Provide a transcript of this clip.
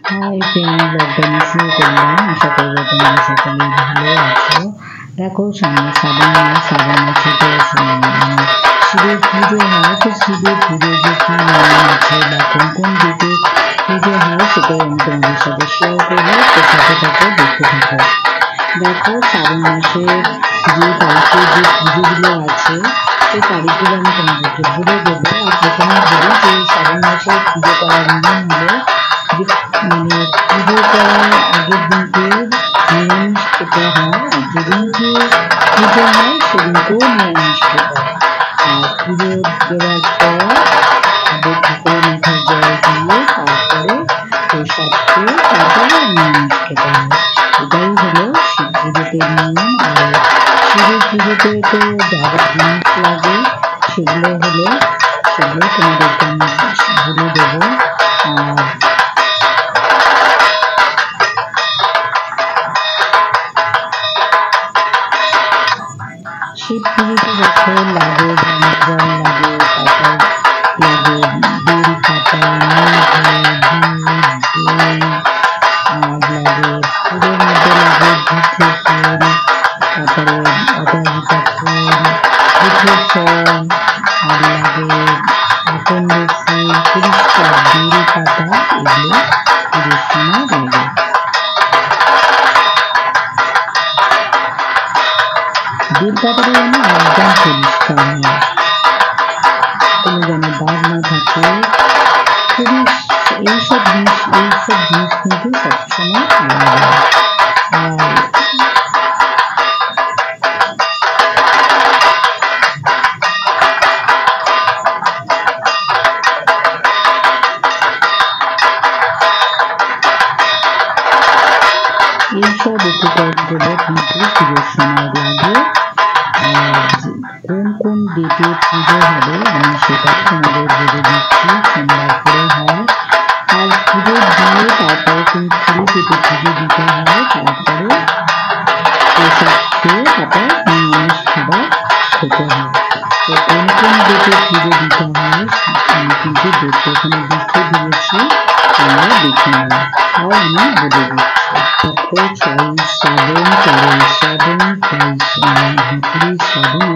Hi friend, ব্লগটা শুরু করলাম। আশা করবো তোমরা সকলেই ভালো আছো। দেখো সামনে শ্রাবণ মাস, শ্রাবণ মাসে তো শিবের পুজো হয়। তো শিবের পুজো যে কি নিয়ম আছে বা কোন কোন দিকে পুজো হয় সেটাই আমি তোমাদের সাথে শেয়ার করবো। তো সাথে সাথে দেখতে থাকো। দেখো শ্রাবণ মাসে যে তারিখে যে পুজোগুলো আছে সেই তারিখগুলো আমি তোমাদেরকে বলে দেবো। আর প্রথমে বলি যে শ্রাবণ মাসে পুজো করার নিয়ম হলো যে পুজো করার আগের দিনকে নিরামিষ খেতে হয়, আর যেদিনকে পুজো হয় সেদিনকেও নিরামিষ খেতে হয়। আর পুজো দেওয়ার পর আগে ঠাকুরের মাথায় জল দিয়ে তারপরে প্রসাদ খেয়ে তারপরে নিরামিষ খেতে হয়। এটাই হলো শিব পুজোতে নিয়ম। আর শিবের পুজোতে তো যা যা জিনিস লাগে সেগুলো তোমাদেরকে আমি বলে দেবো। আর শিব পুজোতে দেখো লাগে জল লাগে, তারপর লাগে বেল পাতা, দই, আর লাগে ফুলের মধ্যে লাগে ধুতি ফুল, তারপরে অপরাজিতা ফুল, দুটো ফল, আর লাগে আকন্দ ফুল, পরিষ্কার বেল পাতা, এগুলো পুজোর সময় লাগে। বেল পাতাটা যেন একদম পরিষ্কার হয়, কোনো যেন দাগ না থাকে। খুবই এইসব জিনিস কিন্তু সবসময় লাগে। আর এইসব উপকরণগুলো কিন্তু পুজোর সময় লাগে। কোন কোন ডেটে পুজো হবে আমি সেটা তোমাদের বলে দিচ্ছি। সোমবার করে হয়, আর পুজো দিয়ে তারপরে কিন্তু খালি পেটে পুজো দিতে হয়। তারপরে প্রসাদ খেয়ে তারপর নিরামিষ খাবার খেতে হয়। তো কোন কোন ডেটে পুজো দিতে হয় আমি কিন্তু ডেটটা এখানে লিখে দিয়েছি, তোমরা দেখে নেব। তাও আমি বলে দিচ্ছি। দেখো 6ই শ্রাবণ, 4ই শ্রাবণ, 5ই শ্রাবণ,